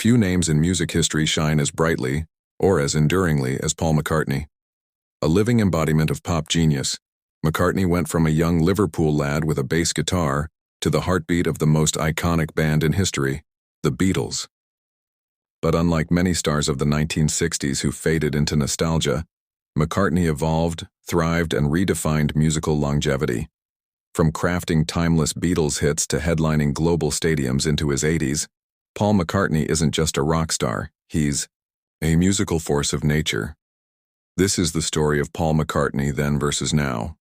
Few names in music history shine as brightly or as enduringly as Paul McCartney. A living embodiment of pop genius, McCartney went from a young Liverpool lad with a bass guitar to the heartbeat of the most iconic band in history, the Beatles. But unlike many stars of the 1960s who faded into nostalgia, McCartney evolved, thrived, and redefined musical longevity. From crafting timeless Beatles hits to headlining global stadiums into his 80s, Paul McCartney isn't just a rock star, he's a musical force of nature. This is the story of Paul McCartney then versus now.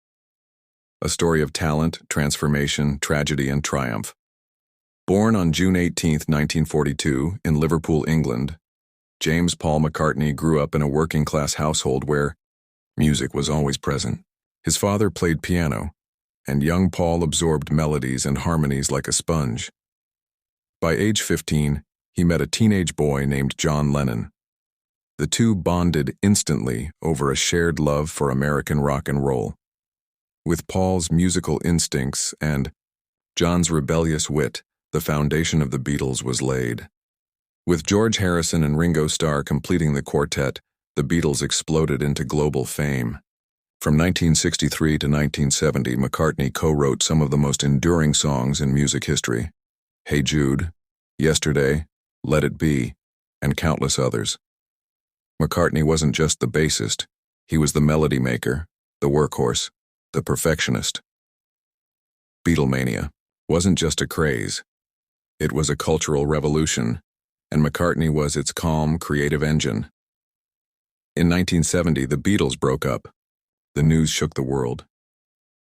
A story of talent, transformation, tragedy, and triumph. Born on June 18, 1942, in Liverpool, England, James Paul McCartney grew up in a working-class household where music was always present. His father played piano, and young Paul absorbed melodies and harmonies like a sponge. By age 15, he met a teenage boy named John Lennon. The two bonded instantly over a shared love for American rock and roll. With Paul's musical instincts and John's rebellious wit, the foundation of the Beatles was laid. With George Harrison and Ringo Starr completing the quartet, the Beatles exploded into global fame. From 1963 to 1970, McCartney co-wrote some of the most enduring songs in music history. Hey Jude, Yesterday, Let It Be, and countless others. McCartney wasn't just the bassist, he was the melody maker, the workhorse, the perfectionist. Beatlemania wasn't just a craze. It was a cultural revolution, and McCartney was its calm, creative engine. In 1970, the Beatles broke up. The news shook the world.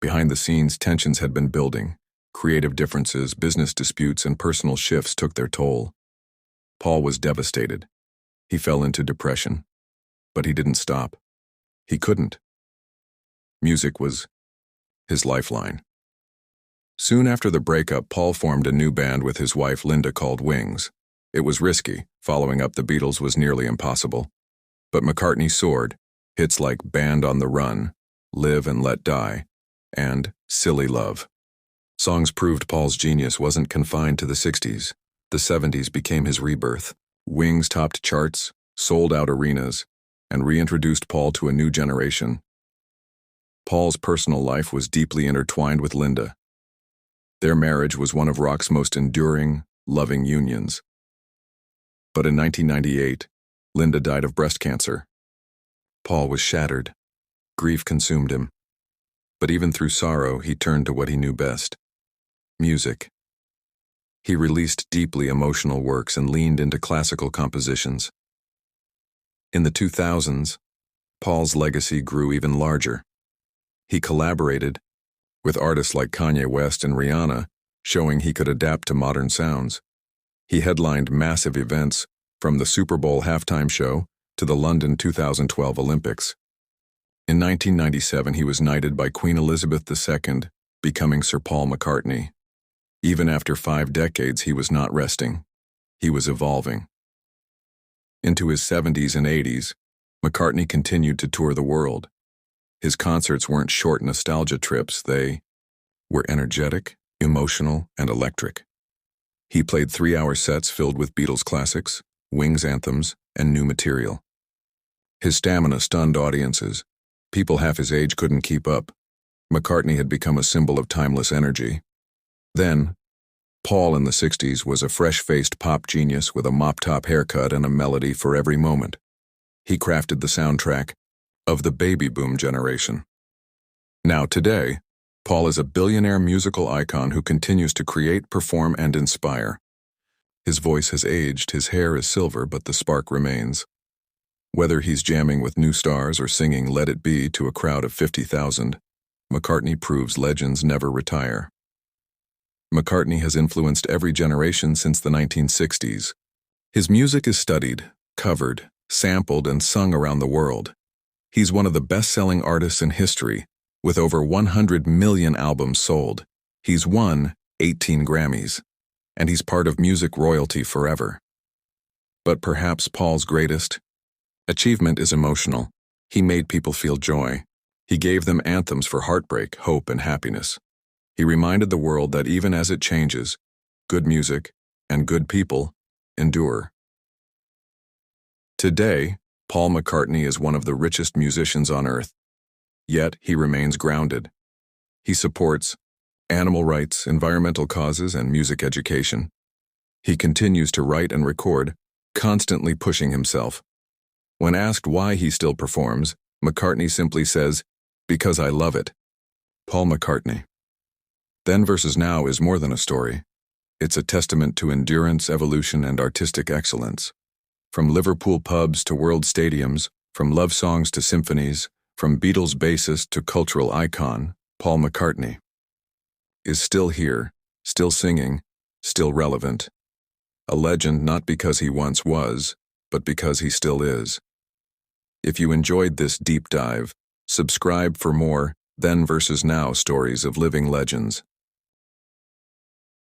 Behind the scenes, tensions had been building. Creative differences, business disputes, and personal shifts took their toll. Paul was devastated. He fell into depression. But he didn't stop. He couldn't. Music was his lifeline. Soon after the breakup, Paul formed a new band with his wife Linda called Wings. It was risky. Following up the Beatles was nearly impossible. But McCartney soared. Hits like Band on the Run, Live and Let Die, and Silly Love. Songs proved Paul's genius wasn't confined to the 60s. The 70s became his rebirth. Wings topped charts, sold out arenas, and reintroduced Paul to a new generation. Paul's personal life was deeply intertwined with Linda. Their marriage was one of rock's most enduring, loving unions. But in 1998, Linda died of breast cancer. Paul was shattered. Grief consumed him. But even through sorrow, he turned to what he knew best: music. He released deeply emotional works and leaned into classical compositions. In the 2000s, Paul's legacy grew even larger. He collaborated with artists like Kanye West and Rihanna, showing he could adapt to modern sounds. He headlined massive events, from the Super Bowl halftime show to the London 2012 Olympics. In 1997, he was knighted by Queen Elizabeth II, becoming Sir Paul McCartney. Even after 5 decades, he was not resting. He was evolving. Into his 70s and 80s, McCartney continued to tour the world. His concerts weren't short nostalgia trips, they were energetic, emotional, and electric. He played 3-hour sets filled with Beatles classics, Wings anthems, and new material. His stamina stunned audiences. People half his age couldn't keep up. McCartney had become a symbol of timeless energy. Then, Paul in the 60s was a fresh-faced pop genius with a mop-top haircut and a melody for every moment. He crafted the soundtrack of the baby boom generation. Now today, Paul is a billionaire musical icon who continues to create, perform, and inspire. His voice has aged, his hair is silver, but the spark remains. Whether he's jamming with new stars or singing Let It Be to a crowd of 50,000, McCartney proves legends never retire. McCartney has influenced every generation since the 1960s. His music is studied, covered, sampled, and sung around the world. He's one of the best-selling artists in history, with over 100 million albums sold. He's won 18 Grammys, and he's part of music royalty forever. But perhaps Paul's greatest achievement is emotional. He made people feel joy. He gave them anthems for heartbreak, hope, and happiness. He reminded the world that even as it changes, good music and good people endure. Today, Paul McCartney is one of the richest musicians on earth, yet he remains grounded. He supports animal rights, environmental causes, and music education. He continues to write and record, constantly pushing himself. When asked why he still performs, McCartney simply says, "Because I love it." Paul McCartney. Then versus Now is more than a story. It's a testament to endurance, evolution, and artistic excellence. From Liverpool pubs to world stadiums, from love songs to symphonies, from Beatles bassist to cultural icon, Paul McCartney is still here, still singing, still relevant. A legend not because he once was, but because he still is. If you enjoyed this deep dive, subscribe for more Then versus Now stories of living legends.